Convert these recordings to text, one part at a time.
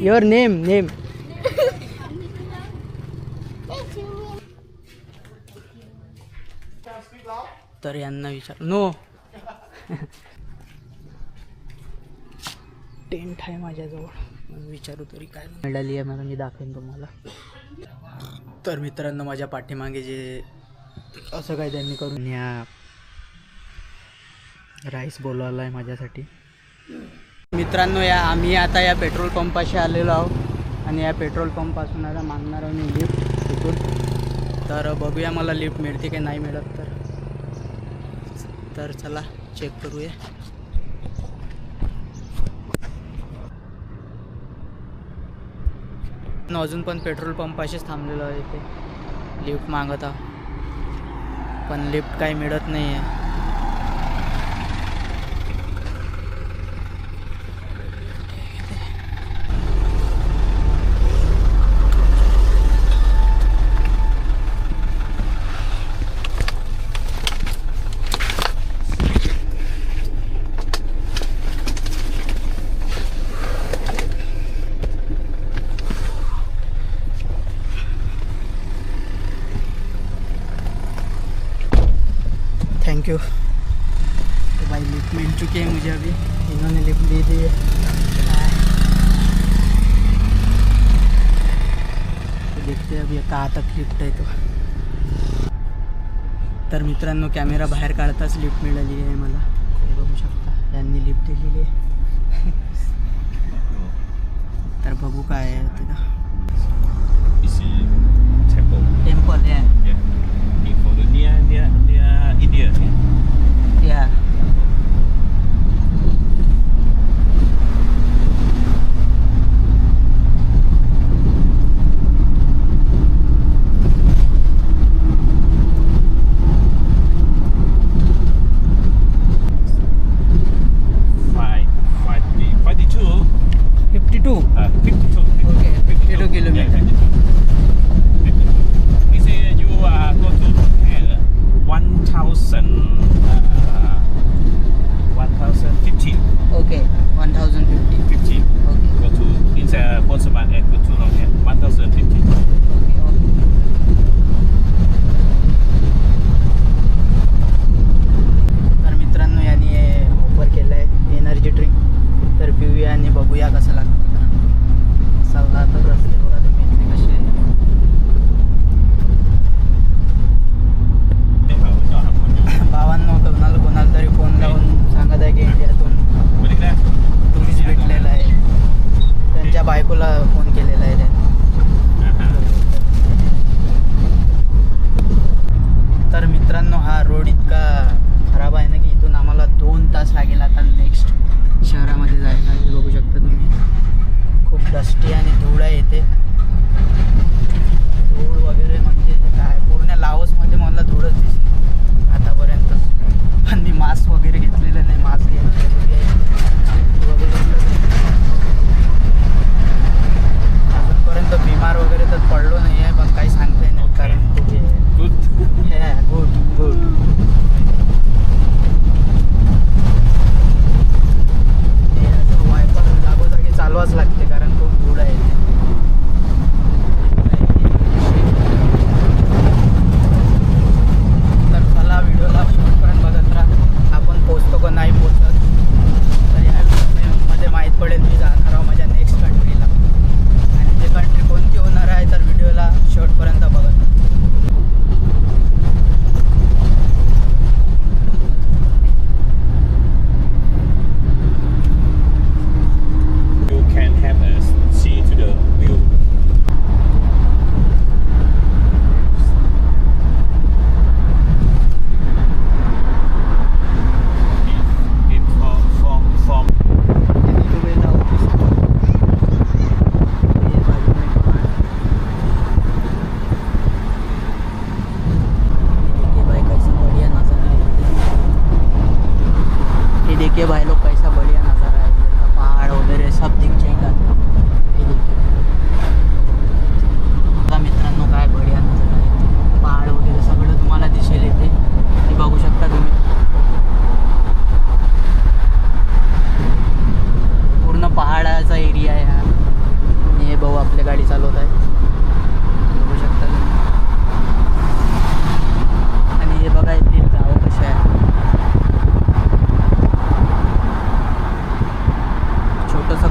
Your name. तर यांना विचार. नो. टेंट आहे माझ्याजवळ, विचारू तरी काय मिळाली आहे मला, मी दाखवेन तुम्हाला. तर मित्रांनो, माझ्या पाठीमागे जे असं काय त्यांनी करून या राईस बोलवला आहे माझ्यासाठी. मित्रांनो, आम्ही आता या पेट्रोल पंपाशी आलेलो आहोत आणि या पेट्रोल पंपापासून आता मागणार आहोत मी लिफ्ट तिथून. तर बघूया मला लिफ्ट मिळते की नाही मिळत. तर चला चेक करूया. अजून पण पेट्रोल पंपाशीच थांबलेलो आहे इथे, लिफ्ट मागत आहोत पण लिफ्ट काही मिळत नाही आहे. Thank you. तो भाई लिफ्ट मिल चुकी है मुझे, अभी इन्होंने लिफ्ट दे दी है. तो देखते हैं अभी कहाँ तक लिफ्ट है. तर मित्रांनो, कॅमेरा बाहेर काढताच लिफ्ट मिळाली आहे मला, हे बघू शकता. यांनी लिफ्ट दिलेली आहे. तर बघू काय आहे ते का. टेम्पल आहे. India. Yeah.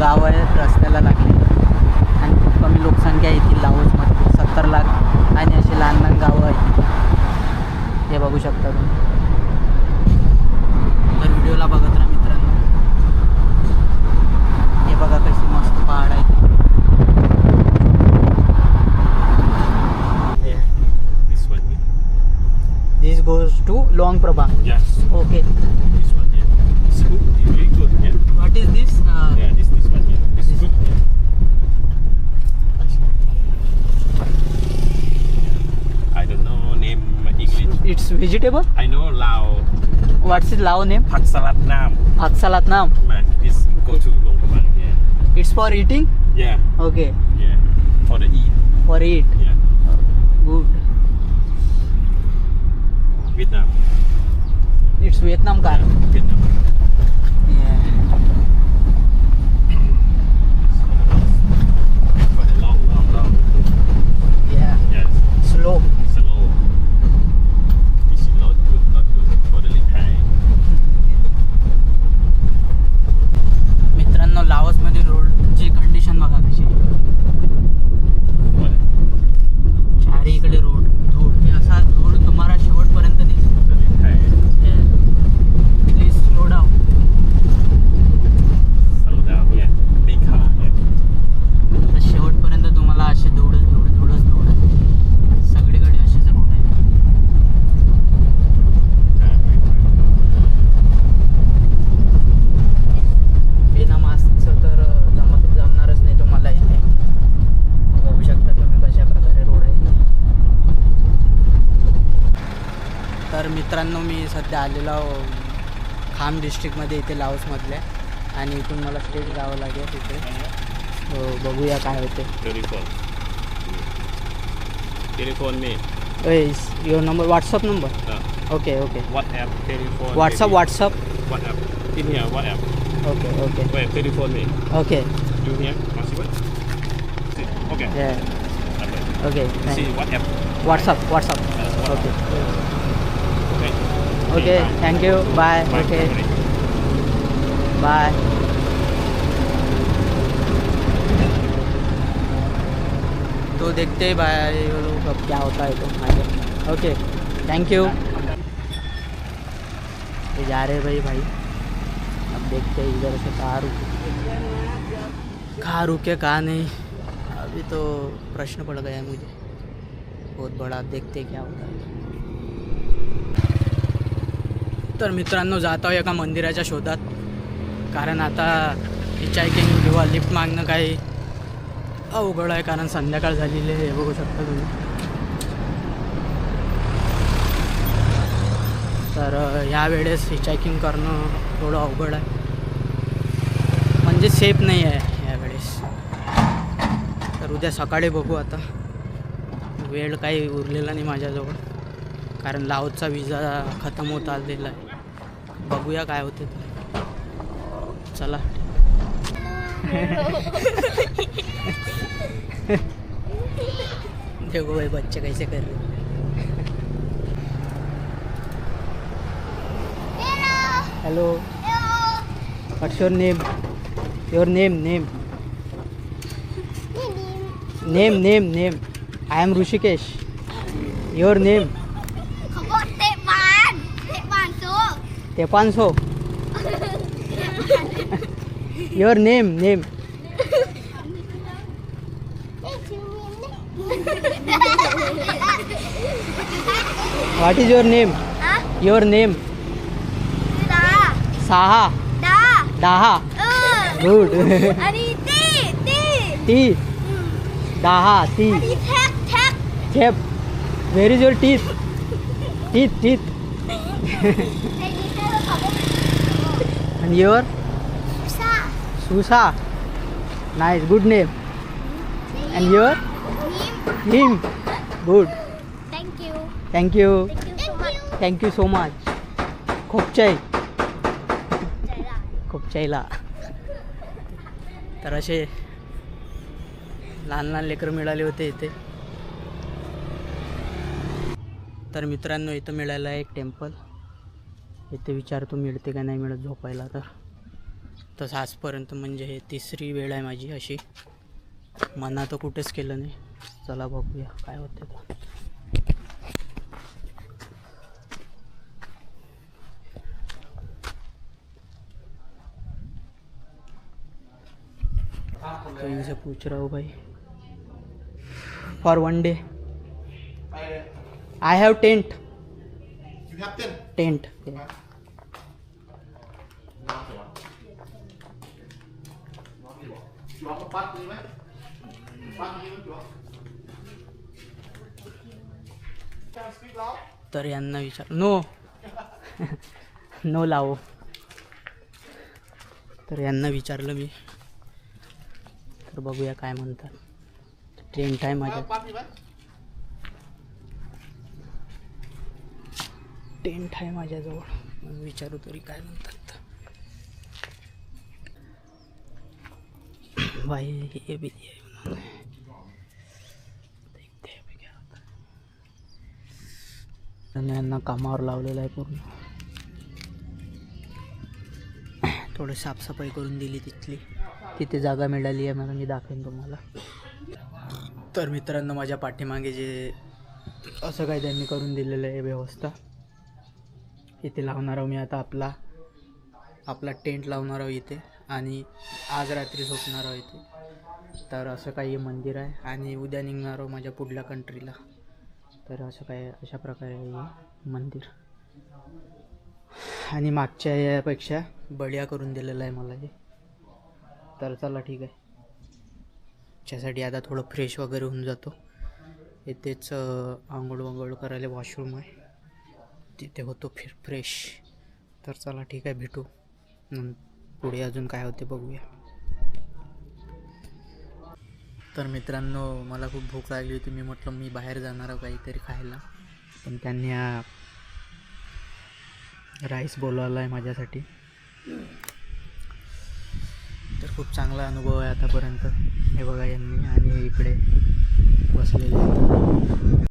गाव आहेत रस्त्याला लागले आणि खूप कमी लोकसंख्या येतील लाओसमध्ये 70 लाख आणि अशी लहान लहान गावं आहेत. हे बघू शकता तुम्ही. तर व्हिडिओला बघत राहा मित्रांनो. हे बघा कशी मस्त पहाड आहे. This goes to Luang Prabang. Yes. Okay. This one here. It's good. It's really good. Yeah. What is this? Yeah. This one here. This is good. Yeah. I don't know name English. It's vegetable. I know Lao. What's the Lao name?ผักสลัดน้ำ Bhat Salat Nam. Man, this go to Luang Prabang. Yeah. It's for eating. Yeah. Okay. Yeah. For the eat. For eat. Yeah. Good. Vietnam. It's Vietnam car. Yeah. Vietnam. Yeah. For the long. Yeah. Yeah. Slow. Slow. This is not good for the repair. मित्रांनो लाओसमध्ये रोडची condition बघा कशी आहे. चारी इकडे road धूळ हे असा धूळ तुम्हाला शेवटपर्यंत दिसेल. Please slow down. Slow down, yeah. Big car, yeah. तर शेवटपर्यंत तुम्हाला असे धूळच आहे. सगळीकडे असेच रोड आहे. बिना मास्कचं तर जमणारच नाही तुम्हाला इथे. बघू शकता तुम्ही कशा प्रकारे रोड आहे इथे. तर मित्रांनो मी सध्या आलेलो खाम डिस्ट्रिक्टमध्ये इथे लाओसमधल्या आणि इथून मला स्ट्रेट जावं लागेल तिथे. बघूया काय होते. Telephone me. Your number WhatsApp number. Okay WhatsApp, telephone. WhatsApp WhatsApp. In here, WhatsApp. Okay Wait, telephone me. Okay You here? Possible? Okay. Okay See WhatsApp. WhatsApp WhatsApp. Okay Okay. Okay thank you bye. Bye. Okay bye. तो देखते ही भाई वो लोग अब क्या होता है तो आगे. Okay thank you. ये जा रहे भाई. अब देखते हैं इधर से कहाँ रुके कहाँ नहीं. अभी तो प्रश्न पड़ गया है मुझे बहुत बड़ा. देखते क्या होता है. तर मित्रांनो जात आहोत एका मंदिराच्या शोधात. कारण आता हिचहायकिंग किंवा लिफ्ट मागणं काही अवघड आहे. कारण संध्याकाळ झालेली आहे. बघू शकता तुम्ही. तर ह्या वेळेस हिचहायकिंग करणं थोडं अवघड आहे. म्हणजे सेफ नाही आहे यावेळेस. तर उद्या सकाळी बघू. आता वेळ काही उरलेला नाही माझ्याजवळ. कारण लाओसचा विजा खतम होत आलेला आहे. बघूया काय होते ते. चला. देखो भाई बच्चे कैसे कर रहे हैं. Hello what's your name. Your name I am Rishikesh. Your name. Tepanso. Your name. What is your name? Your name. Saha. Daha. Good. T. Daha. T. Tap. Where is your teeth? Teeth. And your? Susa. Nice, good name. And your? Him. Good. Thank you. Thank you so much. खोपचाईला. तर असे लहान लेकरं मिळाले होते इथे. तर मित्रांनो इथं मिळालं आहे एक टेम्पल. इथे विचारतो मिळते का नाही मिळत झोपायला. तर तसं आजपर्यंत म्हणजे हे तिसरी वेळ आहे माझी अशी. मना तर कुठेच केलं नाही. चला बघूया काय होते तर. कहीं से पूछ रहा हूँ भाई for 1 day I have tent. You have 10. Tent. Chùa có phát gì mấy? Phát gì mấy chùa? Can speak loud? तर यांना विचार नो नो लावो. तर यांना विचारलं मी, तर बघूया काय म्हणतात. टेंट आहे माझ्या, Phát gì mấy? टेंट आहे माझ्याजवळ. मग विचारू तरी काय म्हणतात. भाई ये भी दिया है उन्होंने. देखते हैं अभी क्या होता है. त्यांनी यांना कामावर लावलेलं आहे पूर्ण. थोडी साफसफाई करून दिली तिथली. तिथे जागा मिळाली आहे मला, मी दाखवेन तुम्हाला. तर मित्रांनो माझ्या पाठीमागे जे असं काही त्यांनी करून दिलेलं आहे व्यवस्था, इथे लावणार आहोत मी आता आपला टेंट लावणार आहोत इथे. आणि आज रात्री झोपणार आहोत इथे. तर असं काही मंदिर आहे आणि उद्या निघणार आहोत माझ्या पुढल्या कंट्रीला. तर असं काय अशा प्रकारे हे मंदिर. आणि मागच्या यापेक्षा बढिया करून दिलेलं आहे मला हे. तर चला ठीक आहे. त्याच्यासाठी आता थोडं फ्रेश वगैरे होऊन जातो. इथेच आंघोळ वंघोळ करायला वॉशरूम आहे, तिथे होतो फ्रेश. तर चला ठीक आहे, भेटू पुढे. अजून काय होते बघूया. तर मित्रांनो मला खूप भूक लागली होती. मी म्हटलं मी बाहेर जाणार आहे काहीतरी खायला, पण त्यांनी राईस बोलवला आहे माझ्यासाठी. तर खूप चांगला अनुभव आहे आतापर्यंत. हे बघा यांनी आणि इकडे बसलेले आहेत.